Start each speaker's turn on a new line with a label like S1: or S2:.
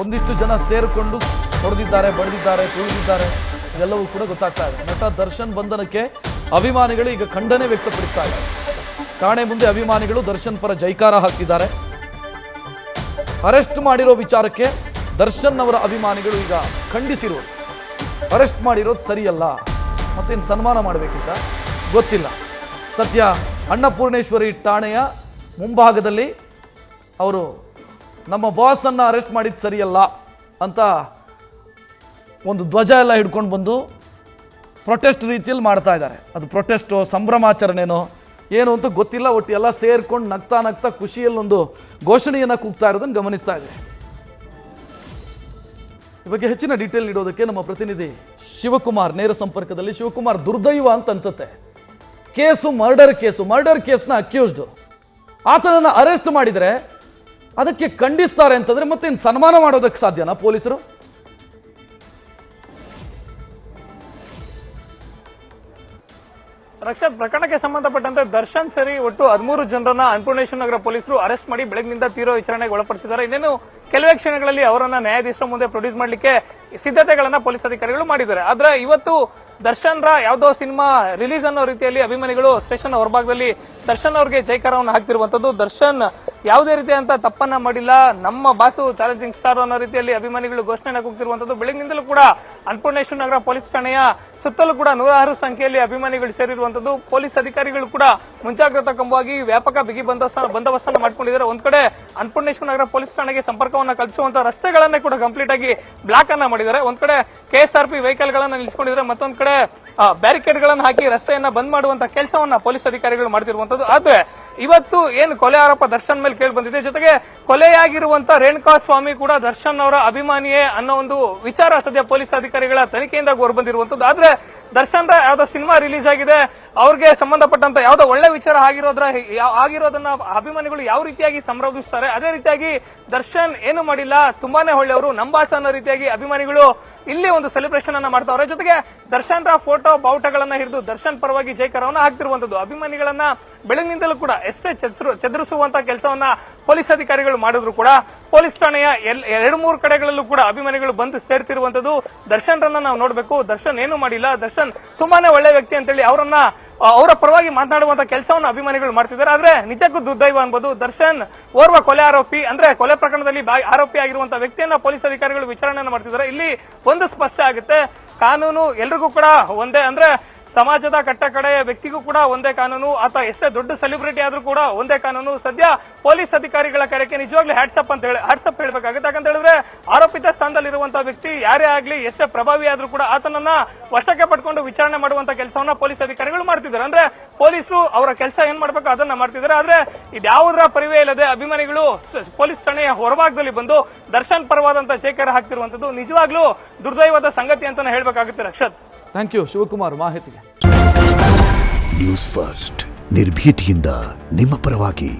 S1: ಒಂದಿಷ್ಟು ಜನ ಸೇರಿಕೊಂಡು ಹೊಡೆದಿದ್ದಾರೆ, ಬಡಿದಿದ್ದಾರೆ, ತುಳಿದಿದ್ದಾರೆ, ಎಲ್ಲವೂ ಕೂಡ ಗೊತ್ತಾಗ್ತಾ ಇದೆ. ನಟ ದರ್ಶನ್ ಬಂಧನಕ್ಕೆ ಅಭಿಮಾನಿಗಳು ಈಗ ಖಂಡನೆ ವ್ಯಕ್ತಪಡಿಸ್ತಾ ಇದ್ದಾರೆ. ಠಾಣೆ ಮುಂದೆ ಅಭಿಮಾನಿಗಳು ದರ್ಶನ್ ಪರ ಜೈಕಾರ ಹಾಕ್ತಿದ್ದಾರೆ. ಅರೆಸ್ಟ್ ಮಾಡಿರೋ ವಿಚಾರಕ್ಕೆ ದರ್ಶನ್ ಅವರ ಅಭಿಮಾನಿಗಳು ಈಗ ಖಂಡಿಸಿರೋದು. ಅರೆಸ್ಟ್ ಮಾಡಿರೋದು ಸರಿಯಲ್ಲ, ಮತ್ತೇನು ಸನ್ಮಾನ ಮಾಡಬೇಕಿತ್ತ ಗೊತ್ತಿಲ್ಲ. ಸದ್ಯ ಅನ್ನಪೂರ್ಣೇಶ್ವರಿ ಠಾಣೆಯ ಮುಂಭಾಗದಲ್ಲಿ ಅವರು ನಮ್ಮ ಬಾಸನ್ನು ಅರೆಸ್ಟ್ ಮಾಡಿದ್ದು ಸರಿಯಲ್ಲ ಅಂತ ಒಂದು ಧ್ವಜ ಎಲ್ಲ ಹಿಡ್ಕೊಂಡು ಬಂದು ಪ್ರೊಟೆಸ್ಟ್ ರೀತಿಯಲ್ಲಿ ಮಾಡ್ತಾ ಇದ್ದಾರೆ. ಅದು ಪ್ರೊಟೆಸ್ಟೋ ಸಂಭ್ರಮಾಚರಣೆನೋ ಏನು ಅಂತ ಗೊತ್ತಿಲ್ಲ. ಒಟ್ಟು ಎಲ್ಲ ಸೇರ್ಕೊಂಡು ನಗ್ತಾ ನಗ್ತಾ ಖುಷಿಯಲ್ಲೊಂದು ಘೋಷಣೆಯನ್ನು ಕೂಗ್ತಾ ಇರೋದನ್ನು ಗಮನಿಸ್ತಾ ಇದ್ದಾರೆ. ಈ ಬಗ್ಗೆ ಹೆಚ್ಚಿನ ಡೀಟೇಲ್ ನೀಡೋದಕ್ಕೆ ನಮ್ಮ ಪ್ರತಿನಿಧಿ ಶಿವಕುಮಾರ್ ನೇರ ಸಂಪರ್ಕದಲ್ಲಿ. ಶಿವಕುಮಾರ್, ದುರ್ದೈವ ಅಂತ ಅನ್ಸುತ್ತೆ, ಕೇಸು ಮರ್ಡರ್ ಕೇಸ್ನ ಅಕ್ಯೂಸ್ಡ್, ಆತನನ್ನು ಅರೆಸ್ಟ್ ಮಾಡಿದರೆ ಅದಕ್ಕೆ ಖಂಡಿಸ್ತಾರೆ ಅಂತಂದ್ರೆ ಮತ್ತೇನು ಸನ್ಮಾನ ಮಾಡೋದಕ್ಕೆ ಸಾಧ್ಯನಾ ಪೊಲೀಸರು?
S2: ರಕ್ಷತ್, ಪ್ರಕರಣಕ್ಕೆ ಸಂಬಂಧಪಟ್ಟಂತೆ ದರ್ಶನ್ ಸೇರಿ ಒಟ್ಟು 13 ಜನರನ್ನ ಅನ್ನಪೂರ್ಣೇಶ್ವರ ನಗರ ಪೊಲೀಸರು ಅರೆಸ್ಟ್ ಮಾಡಿ ಬೆಳಗ್ಗಿನಿಂದ ತೀವ್ರ ವಿಚಾರಣೆಗೆ ಒಳಪಡಿಸಿದ್ದಾರೆ. ಇನ್ನೇನು ಕೆಲವೇ ಕ್ಷಣಗಳಲ್ಲಿ ಅವರನ್ನ ನ್ಯಾಯಾಧೀಶರ ಮುಂದೆ ಪ್ರೊಡ್ಯೂಸ್ ಮಾಡಲಿಕ್ಕೆ ಸಿದ್ಧತೆಗಳನ್ನ ಪೊಲೀಸ್ ಅಧಿಕಾರಿಗಳು ಮಾಡಿದ್ದಾರೆ. ಆದ್ರೆ ಇವತ್ತು ದರ್ಶನ್ ಯಾವುದೋ ಸಿನಿಮಾ ರಿಲೀಸ್ ಅನ್ನೋ ರೀತಿಯಲ್ಲಿ ಅಭಿಮಾನಿಗಳು ಸ್ಟೇಷನ್ ಹೊರಭಾಗದಲ್ಲಿ ದರ್ಶನ್ ಅವರಿಗೆ ಜೈಕಾರವನ್ನು ಹಾಕ್ತಿರುವಂತದ್ದು. ದರ್ಶನ್ ಯಾವುದೇ ರೀತಿಯಂತ ತಪ್ಪನ್ನ ಮಾಡಿಲ್ಲ, ನಮ್ಮ ಬಾಸು ಚಾಲೆಂಜಿಂಗ್ ಸ್ಟಾರ್ ಅನ್ನೋ ರೀತಿಯಲ್ಲಿ ಅಭಿಮಾನಿಗಳು ಘೋಷಣೆಯನ್ನು ಕೂಗ್ತಿರುವಂತದ್ದು. ಬೆಳಗ್ಗಿನಿಂದಲೂ ಕೂಡ ಅನ್ನಪೂರ್ಣೇಶ್ವರ ನಗರ ಪೊಲೀಸ್ ಠಾಣೆಯ ಸುತ್ತಲೂ ಕೂಡ 106 ಸಂಖ್ಯೆಯಲ್ಲಿ ಅಭಿಮಾನಿಗಳು ಸೇರಿರುವಂತದ್ದು. ಪೊಲೀಸ್ ಅಧಿಕಾರಿಗಳು ಕೂಡ ಮುಂಜಾಗ್ರತಾ ಕ್ರಮವಾಗಿ ವ್ಯಾಪಕ ಬಿಗಿ ಬಂದೋಬಸ್ತನ್ನು ಮಾಡ್ಕೊಂಡಿದ್ದಾರೆ. ಒಂದ್ ಕಡೆ ಅನ್ನಪೂರ್ಣೇಶ್ವರ ನಗರ ಪೊಲೀಸ್ ಠಾಣೆಗೆ ಸಂಪರ್ಕವನ್ನ ಕಲ್ಪಿಸುವಂತಹ ರಸ್ತೆಗಳನ್ನೇ ಕೂಡ ಕಂಪ್ಲೀಟ್ ಆಗಿ ಬ್ಲಾಕ್ ಅನ್ನ ಮಾಡಿದ್ದಾರೆ. ಒಂದ್ ಕಡೆ KSRP ವೆಹಿಕಲ್ ಗಳನ್ನ ನಿಲ್ಲಿಸಿಕೊಂಡಿದ್ದಾರೆ, ಮತ್ತೊಂದ್ ಕಡೆ ಬ್ಯಾರಿಕೇಡ್ ಗಳನ್ನ ಹಾಕಿ ರಸ್ತೆಯನ್ನ ಬಂದ್ ಮಾಡುವಂತ ಕೆಲಸವನ್ನ ಪೊಲೀಸ್ ಅಧಿಕಾರಿಗಳು ಮಾಡ್ತಿರುವಂತದ್ದು. ಆದ್ರೆ ಇವತ್ತು ಏನು ಕೊಲೆ ಆರೋಪ ದರ್ಶನ್ ಮೇಲೆ ಕೇಳಿ ಬಂದಿದೆ, ಜೊತೆಗೆ ಕೊಲೆಯಾಗಿರುವಂತ ರೇಣುಕಾ ಸ್ವಾಮಿ ಕೂಡ ದರ್ಶನ್ ಅವರ ಅಭಿಮಾನಿಯೇ ಅನ್ನೋ ಒಂದು ವಿಚಾರ ಸದ್ಯ ಪೊಲೀಸ್ ಅಧಿಕಾರಿಗಳ ತನಿಖೆಯಿಂದ ಹೊರಬಂದಿರುವಂತದ್ದು. ಆದ್ರೆ ದರ್ಶನ್ ಯಾವ್ದೋ ಸಿನಿಮಾ ರಿಲೀಸ್ ಆಗಿದೆ, ಅವ್ರಿಗೆ ಸಂಬಂಧಪಟ್ಟಂತ ಯಾವ್ದೋ ಒಳ್ಳೆ ವಿಚಾರ ಆಗಿರೋದನ್ನ ಅಭಿಮಾನಿಗಳು ಯಾವ ರೀತಿಯಾಗಿ ಸಂಭ್ರಮಿಸ್ತಾರೆ, ಅದೇ ರೀತಿಯಾಗಿ ದರ್ಶನ್ ಏನು ಮಾಡಿಲ್ಲ, ತುಂಬಾನೇ ಒಳ್ಳೆಯವರು, ನಂಬಾಸ ಅನ್ನೋ ರೀತಿಯಾಗಿ ಅಭಿಮಾನಿಗಳು ಇಲ್ಲಿ ಒಂದು ಸೆಲೆಬ್ರೇಷನ್ ಅನ್ನ ಮಾಡ್ತಾವ್ರೆ. ಜೊತೆಗೆ ದರ್ಶನ್ ರ ಫೋಟೋ ಬಾವುಟಗಳನ್ನ ಹಿಡಿದು ದರ್ಶನ್ ಪರವಾಗಿ ಜೈಕಾರವನ್ನ ಹಾಕ್ತಿರುವಂತದ್ದು. ಅಭಿಮಾನಿಗಳನ್ನ ಬೆಳಗಿನಿಂದಲೂ ಕೂಡ ಎಷ್ಟೇ ಚದುರಿಸುವಂತ ಕೆಲಸವನ್ನ ಪೊಲೀಸ್ ಅಧಿಕಾರಿಗಳು ಮಾಡಿದ್ರು ಕೂಡ ಪೊಲೀಸ್ ಠಾಣೆಯ 2-3 ಕಡೆಗಳಲ್ಲೂ ಕೂಡ ಅಭಿಮಾನಿಗಳು ಬಂದು ಸೇರ್ತಿರುವಂತದ್ದು. ದರ್ಶನ್ ರನ್ನ ನಾವು ನೋಡ್ಬೇಕು, ದರ್ಶನ್ ಏನು ಮಾಡಿಲ್ಲ, ದರ್ಶನ್ ತುಂಬಾನೇ ಒಳ್ಳೆ ವ್ಯಕ್ತಿ ಅಂತೇಳಿ ಅವರ ಪರವಾಗಿ ಮಾತನಾಡುವಂತ ಕೆಲಸವನ್ನು ಅಭಿಮಾನಿಗಳು ಮಾಡ್ತಿದ್ದಾರೆ. ಆದ್ರೆ ನಿಜಕ್ಕೂ ದುರ್ದೈವ ಅನ್ಬೋದು. ದರ್ಶನ್ ಓರ್ವ ಕೊಲೆ ಆರೋಪಿ, ಅಂದ್ರೆ ಕೊಲೆ ಪ್ರಕರಣದಲ್ಲಿ ಆರೋಪಿ ಆಗಿರುವಂತಹ ವ್ಯಕ್ತಿಯನ್ನ ಪೊಲೀಸ್ ಅಧಿಕಾರಿಗಳು ವಿಚಾರಣೆಯನ್ನು ಮಾಡ್ತಿದ್ದಾರೆ. ಇಲ್ಲಿ ಒಂದು ಸ್ಪಷ್ಟ ಆಗುತ್ತೆ, ಕಾನೂನು ಎಲ್ರಿಗೂ ಕೂಡ ಒಂದೇ, ಅಂದ್ರೆ ಸಮಾಜದ ಕಟ್ಟಕಡೆಯ ವ್ಯಕ್ತಿಗೂ ಕೂಡ ಒಂದೇ ಕಾನೂನು, ಆತ ಎಷ್ಟೇ ದೊಡ್ಡ ಸೆಲೆಬ್ರಿಟಿ ಆದ್ರೂ ಕೂಡ ಒಂದೇ ಕಾನೂನು. ಸದ್ಯ ಪೊಲೀಸ್ ಅಧಿಕಾರಿಗಳ ಕಾರ್ಯಕ್ಕೆ ನಿಜವಾಗ್ಲೂ ಹ್ಯಾಟ್ಸಪ್ ಹೇಳ್ಬೇಕಾಗುತ್ತೆ. ಯಾಕಂತ ಹೇಳಿದ್ರೆ ಆರೋಪಿತ ಸ್ಥಾನದಲ್ಲಿರುವಂತಹ ವ್ಯಕ್ತಿ ಯಾರೇ ಆಗ್ಲಿ, ಎಷ್ಟೇ ಪ್ರಭಾವಿ ಆದ್ರೂ ಕೂಡ ಆತನನ್ನ ವಶಕ್ಕೆ ಪಡ್ಕೊಂಡು ವಿಚಾರಣೆ ಮಾಡುವಂತ ಕೆಲಸವನ್ನ ಪೊಲೀಸ್ ಅಧಿಕಾರಿಗಳು ಮಾಡ್ತಿದ್ದಾರೆ. ಅಂದ್ರೆ ಪೊಲೀಸರು ಅವರ ಕೆಲಸ ಏನ್ ಮಾಡ್ಬೇಕು ಅದನ್ನ ಮಾಡ್ತಿದ್ದಾರೆ. ಆದ್ರೆ ಇದ್ಯಾವುದರ ಪರಿವೇ ಇಲ್ಲದೆ ಅಭಿಮಾನಿಗಳು ಪೊಲೀಸ್ ಠಾಣೆಯ ಹೊರಭಾಗದಲ್ಲಿ ಬಂದು ದರ್ಶನ್ ಪರವಾದಂತಹ ಜೈಕಾರ ಹಾಕ್ತಿರುವಂತದ್ದು ನಿಜವಾಗ್ಲೂ ದುರ್ದೈವದ ಸಂಗತಿ ಅಂತಾನೆ ಹೇಳ್ಬೇಕಾಗುತ್ತೆ. ರಕ್ಷತ್,
S1: ಥ್ಯಾಂಕ್ ಯು ಶಿವಕುಮಾರ್ ಮಾಹಿತಿಗೆ.
S3: ನ್ಯೂಸ್ ಫಸ್ಟ್ ನಿರ್ಭೀತಿಯಿಂದ ನಿಮ್ಮ ಪರವಾಗಿ.